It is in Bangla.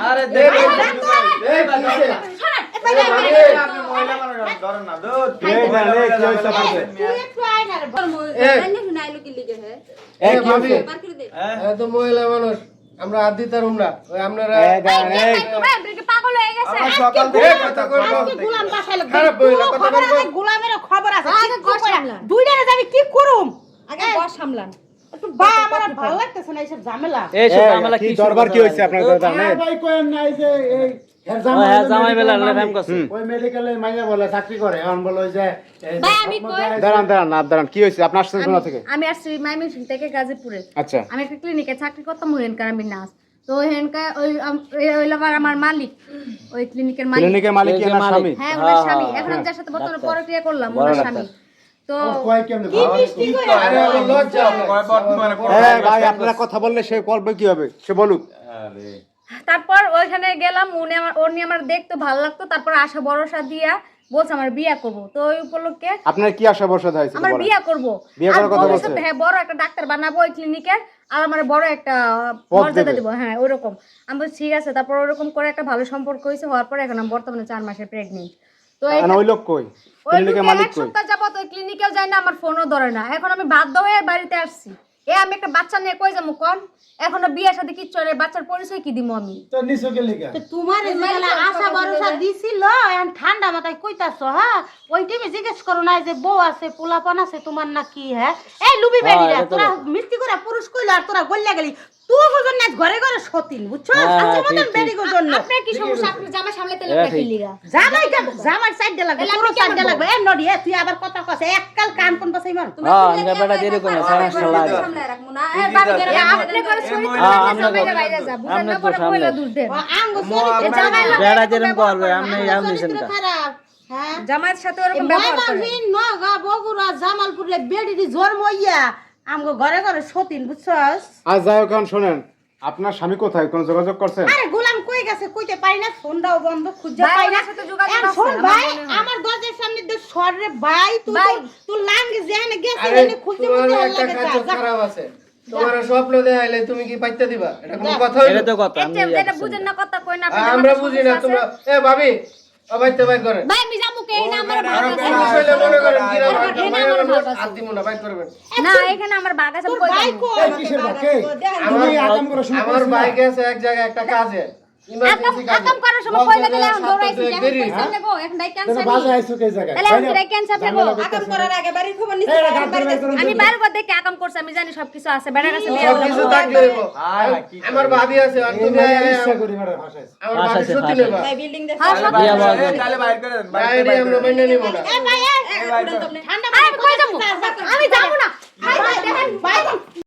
আরে দেখো এই কিসে আপনি মহিলা মানুষ ধরেন না দুধ এই মানে কি হইছে আপনাদের তুই একটু আয় না রে জানি শুনাইলো কি লিখে হে এই কি হইছে পার করে দে এত মহিলা মানুষ আমরা হাত দিতারুম না ওই আপনারা তোমরা এমনি পাগল হয়ে গেছে আমার সকাল থেকে কথা কইবো আজকে গোলাম বাসায় লোক খারাপ হইলো, কথা খবর বলবো। আছে গোলামের খবর আছে আগে ঘর সামলান। দুইটারে যাবি কি করুম আগে বস সামলান একটু বা আমার আর ভালো লাগতেছে না এইসব ঝামেলা এই সব ঝামেলা কি কি দরবার কি হইছে আপনাদের জানেন ভাই কোয়েন নাই যে এই জামাই বেলা লেফাম করছে ওই মেডিকেলে মাইয়া বলে চাকরি করে এখন বলে ওই যে এই ভাই আমি কই দাঁড়ান কি হইছে আপনি আসছেন কোথা থেকে আমি আসছি মাইমিন থেকে গাজীপুরে আচ্ছা আমি একটা ক্লিনিকে চাকরি করতাম হেনকার আমি নার্স তো হেনকার ওই লাভার আমার মালিক ওই ক্লিনিকের মালিক ক্লিনিকের মালিক কি আমার স্বামী হ্যাঁ ওনার স্বামী এখন আমি যার সাথে বর্তমানে পরক্রিয়া করলাম ওনার স্বামী তো কয় কেমনে কি মিষ্টি করে আরে লজ্জা কয় বর্তমানে হ্যাঁ ভাই আপনারা কথা বললে সে করবে কি হবে সে বলুক আরে তারপর ওইখানে গেলাম উনি আমার দেখতে ভালো লাগতো তারপর আশা ভরসা দিয়া বলছে আমার বিয়ে করব তো ওই উপলক্ষে আপনার কি আশা ভরসা হয়েছে আমার বিয়ে করব বিয়ে করার কথা বলছে? হ্যাঁ বড় একটা ডাক্তার বানাবো ওই ক্লিনিকের আর আমার বড় একটা পদ মর্যাদা দেবে। দেবো হ্যাঁ ওইরকম আমি বলছি ঠিক আছে তারপর ওরকম করে একটা ভালো সম্পর্ক হয়েছে হওয়ার পরে এখন আমি বর্তমানে 4 মাসের প্রেগনেন্ট তো এই ওই লোক কই ওই ক্লিনিকের মালিক এক কই সপ্তাহ যাবত ওই ক্লিনিকেও যায় না আমার ফোনও ধরে না এখন আমি বাধ্য হয়ে বাড়িতে আসছি আমি একটা বাচ্চা নিয়ে কই যাবো কোন এখনো বিয়ের সাথে কিচ্ছু হয় নাই, বাচ্চার পরিচয় কি দিমু আমি তো নিছো কে লিগা তো তোমার এই যেগুলা আশা ভরসা দিছিল এখন ঠান্ডা মাথায় কইতাছো হ্যাঁ ওই টাইমে জিজ্ঞেস করো না যে বউ আছে পোলাপান আছে তোমার না কি হ্যাঁ এই লুবি বেডিরা তোরা মিষ্টি করে পুরুষ কইলা আর তোরা গল্লা গেলি তুই বুঝন না ঘরে ঘরে সতীন বুঝছো আচ্ছা মতন বেডি গো জন্য আপনার কি সমস্যা আপনি জামা সামলাতে লাগবে কি লিগা জামাই কেন জামার সাইড দে লাগবে পুরো সাইড দে লাগবে এ নডি এ তুই আবার কথা কস এককাল কান কোন পাছাই মার হ্যাঁ আমরা বেটা দেরি করে সমস্যা লাগে সামলায় রাখমু না এ বাড়ি গেলে আপনি করে শুনি সামনে বাইরে যা বুঝেন না পরে কইলা দূর দেন আঙ্গ সরি জামাই বেড়া যেরকম করবে আপনি জাম দিছেন কা খারাপ হ্যাঁ জামাইয়ের সাথে ওরকম ব্যবহার করে ময়মনসিংহ নগা বগুড়া জামালপুরে বেডিটি জন্ম হইয়া আমগো ঘরে ঘরে সতীন বুঝছস আজ যাই হোক এখন শুনেন আপনার স্বামী কোথায় কোনো যোগাযোগ করছেন আরে গোলাম কই গেছে কইতে পারি না ফোনটাও বন্ধ খুঁজে ভাই, পাই না ওনার সাথে যোগাযোগ এখন আছে, শোন আমার ভাই মনে হয়। আমার দরজার সামনে দে সরে ভাই তুই ভাই। তুই লাঙ্গে যেখানে গেছিস আরে এনে খুঁজে তোমার মুজে একটা লাগে কাজ যা খারাপ আছে তোমার স্বপ্ন দেখাইলে তুমি কি পাইতে দিবা এটা কোনো কথা হইলো এটা তো কথা আমি যেটা বুঝেন না কথা কই না আপনার আমরা জামাইয়ের বুঝি না সমস্যা আছে। তোমরা এ ভাবি অবাইতে বাইর করে ভাই আমি যাবো কে না আমার ভাগ আছে তুমি কইলে মনে করেন কি রে এখানে আমার ভাগ আছে। হাত দিমু না বাইর করবেন না এখানে আমার ভাগ আছে আমি তোর কই ভাই যাবো কই এই কিসের বাকি তুমি আকাম করা শুরু আমার করছিস ভাই গেছে এক জায়গায় একটা কাজে ইমার্জেন্সি কাজে আকাম করার সময় কইলা দিলে এখন বলছে যে দৌড়াইছি সাতটা এখন দেরি, পয়সা নেবো এখন ডাই তো ক্যান্সার বাজে আইছো কে জায়গায় তাহলে এখন ডাই ক্যান্সার নেবো আকাম করার আগে বাড়ির খবর নিতে এই রাত ধরে বাইর করে আমি বাইরে ঘর দেখে আকাম করছি আমি জানি সবকিছু আছে বেড়ার কাছে বিয়ে সব হলো। কিছু থাকলে হইবো। আমার ভাবি আছে আর তুমি ইচ্ছা করি মারা ভাষায় আমার ভাবি সত্যি নেবা বিল্ডিং দে হ্যাঁ সব বিয়ে বল তাহলে বাইর করে দেন বাইরে আমরা মাইনে নিব না এ ভাই ঠান্ডা আরে